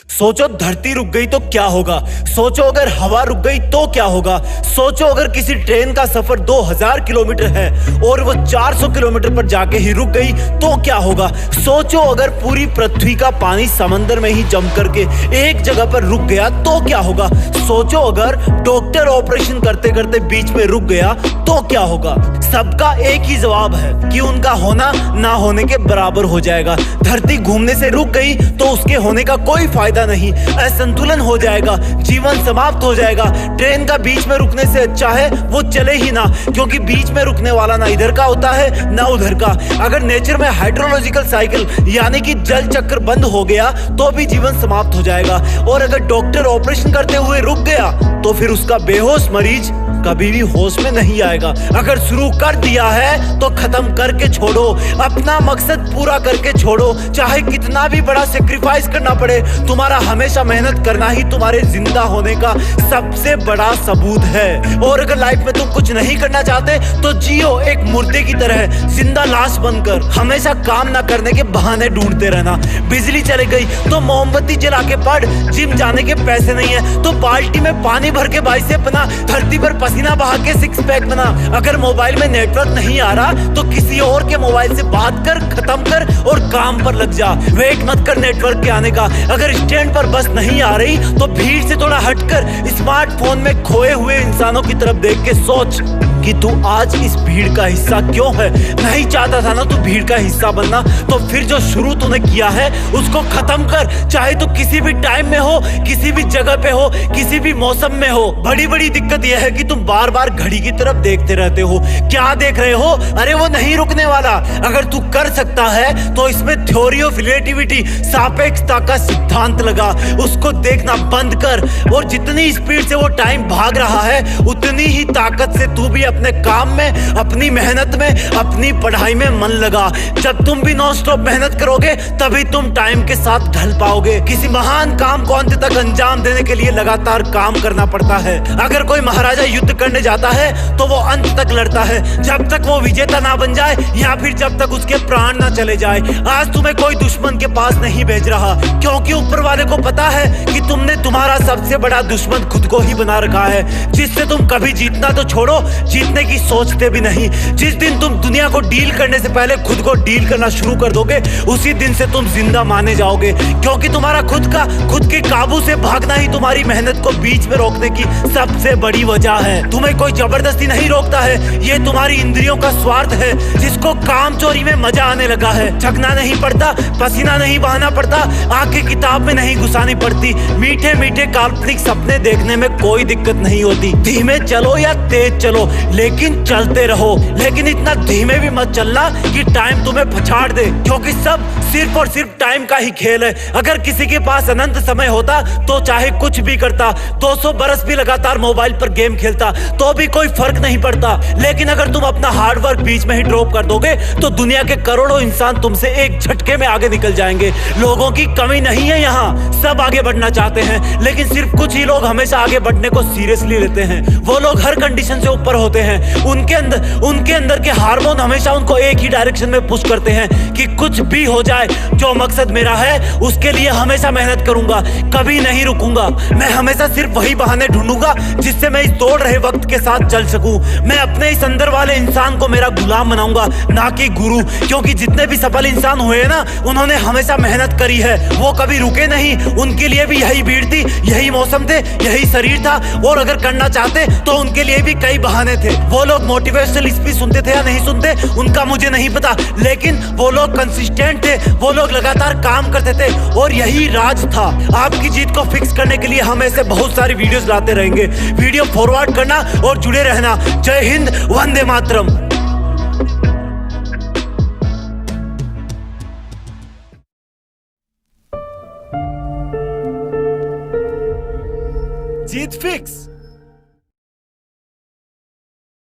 सोचो धरती रुक गई तो क्या होगा। सोचो अगर हवा रुक गई तो क्या होगा। सोचो अगर किसी ट्रेन का सफर 2000 किलोमीटर है और वो 400 किलोमीटर पर जाके ही रुक गई तो क्या होगा। सोचो अगर पूरी पृथ्वी का पानी समंदर में ही जम करके एक जगह पर रुक गया तो क्या होगा। सोचो अगर डॉक्टर ऑपरेशन करते करते बीच में रुक गया तो क्या होगा। सबका एक ही जवाब है कि उनका होना ना होने के बराबर हो जाएगा। धरती घूमने से रुक गई तो उसके होने का कोई फायदा नहीं, असंतुलन हो जाएगा, जीवन समाप्त हो जाएगा। ट्रेन का बीच में रुकने से अच्छा है वो चले ही ना, क्योंकि बीच में रुकने वाला ना इधर का होता है ना उधर का। अगर नेचर में हाइड्रोलॉजिकल साइकिल यानी कि जल चक्र बंद हो गया तो भी जीवन समाप्त हो जाएगा। और अगर डॉक्टर ऑपरेशन करते हुए रुक गया तो फिर उसका बेहोश मरीज कभी भी होश में नहीं आएगा। अगर शुरू कर दिया है तो खत्म करके छोड़ो, अपना मकसद पूरा करके छोड़ो, चाहे कितना भी बड़ा सेक्रीफाइस करना पड़े। तुम्हारा हमेशा मेहनत करना ही तुम्हारे जिंदा होने का सबसे बड़ा सबूत है। और अगर लाइफ में तुम कुछ नहीं करना चाहते तो जियो एक मुर्दे की तरह, जिंदा लाश बनकर। हमेशा काम ना करने के बहाने ढूंढते रहना। बिजली चली गई तो मोमबत्ती जला के पढ़, जिम जाने के पैसे नहीं है तो बाल्टी में पानी भर के बाइसेप बना, धरती पर पसीना बहा के सिक्स पैक बना। अगर मोबाइल में नेटवर्क नहीं आ रहा तो किसी और के मोबाइल से बात कर, खत्म कर और काम पर लग जा। वेट मत कर नेटवर्क के आने का। अगर स्टैंड पर बस नहीं आ रही तो भीड़ से थोड़ा हटकर स्मार्टफोन में खोए हुए इंसानों की तरफ देख के सोच कि तू आज इस भीड़ का हिस्सा क्यों है। नहीं चाहता था ना तू भीड़ का हिस्सा बनना, तो फिर जो शुरू तूने किया है उसको खत्म कर। चाहे तू किसी भी टाइम में हो, किसी भी जगह पे हो, किसी भी मौसम में हो। बड़ी बड़ी दिक्कत यह है कि तुम बार बार घड़ी की तरफ देखते रहते हो। क्या देख रहे हो? अरे वो नहीं रुकने वाला। अगर तू कर सकता है तो इसमें थ्योरी ऑफ रिलेटिविटी, सापेक्षता का सिद्धांत लगा, उसको देखना बंद कर। और जितनी स्पीड से वो टाइम भाग रहा है उतनी ही ताकत से तू भी अपने काम में, अपनी मेहनत में, अपनी पढ़ाई में मन लगा। जब तुम भी नॉन स्टॉप मेहनत करोगे तभी तुम टाइम के साथ ढल पाओगे। किसी महान काम को अंत तक अंजाम देने के लिए लगातार काम करना पड़ता है। अगर कोई महाराजा युद्ध करने जाता है तो वो अंत तक लड़ता है, जब तक वो विजेता ना बन जाए या फिर जब तक उसके प्राण ना चले जाए। आज तुम्हें कोई दुश्मन के पास नहीं भेज रहा, क्योंकि ऊपर वाले को पता है कि तुमने तुम्हारा सबसे बड़ा दुश्मन खुद को ही बना रखा है, जिससे तुम कभी जीतना तो छोड़ो, जीतने की सोचते भी नहीं। जिस दिन तुम दुनिया को डील करने से पहले खुद को डील करना शुरू कर दोगे उसी दिन से तुम जिंदा माने जाओगे, क्योंकि तुम्हारा खुद के काबू से भागना ही तुम्हारी मेहनत को बीच में रोकने की सबसे बड़ी वजह है। तुम्हें कोई जबरदस्ती नहीं रोकता है, ये तुम्हारी इंद्रियों का स्वार्थ है, जिसको काम चोरी में मजा आने लगा है। थकना नहीं पड़ता, पसीना नहीं बहाना पड़ता, आंखें किताब में नहीं घुसानी पड़ती, मीठे मीठे काल्पनिक सपने देखने में कोई दिक्कत नहीं होती। धीमे चलो या तेज चलो लेकिन चलते रहो, लेकिन इतना धीमे भी मत चलना कि टाइम तुम्हें पछाड़ दे, क्योंकि सब सिर्फ और सिर्फ टाइम का ही खेल है। अगर किसी के पास अनंत समय होता तो चाहे कुछ भी करता, 200 बरस भी लगातार मोबाइल पर गेम खेलता तो भी कोई फर्क नहीं पड़ता। लेकिन अगर तुम अपना हार्ड वर्क बीच में ही ड्रॉप कर दोगे तो दुनिया के करोड़ों इंसान तुमसे एक झटके में आगे निकल जाएंगे। लोगों की कमी नहीं है यहाँ, सब आगे बढ़ना चाहते हैं, लेकिन सिर्फ कुछ ही लोग हमेशा आगे बढ़ने को सीरियसली लेते हैं। वो लोग हर कंडीशन से ऊपर होते हैं, उनके अंदर के हार्मोन हमेशा उनको एक ही डायरेक्शन में पुश करते हैं कि कुछ भी हो जाए, जो मकसद मेरा है उसके लिए हमेशा मेहनत करूंगा, कभी नहीं रुकूंगा। मैं हमेशा सिर्फ वही बहाने ढूंढूंगा जिससे मैं इस दौड़ रहे वक्त के साथ चल सकूं। मैं अपने इस अंदर वाले इंसान को मेरा गुलाम बनाऊंगा, ना कि गुरु, क्योंकि जितने भी सफल इंसान हुए ना उन्होंने हमेशा मेहनत करी है, वो कभी रुके नहीं। उनके लिए भी यही भीड़ थी, यही मौसम थे, यही शरीर था, और अगर करना चाहते तो उनके लिए भी कई बहाने थे। वो लोग मोटिवेशनल स्पीच सुनते थे या नहीं सुनते उनका मुझे नहीं पता, लेकिन वो लोग कंसिस्टेंट थे, वो लोग लगातार काम करते थे, और यही राज था। आपकी जीत को फिक्स करने के लिए हम ऐसे बहुत सारी वीडियोस लाते रहेंगे। वीडियो फॉरवर्ड करना और जुड़े रहना। जय हिंद, वंदे मातरम। जीत फिक्स।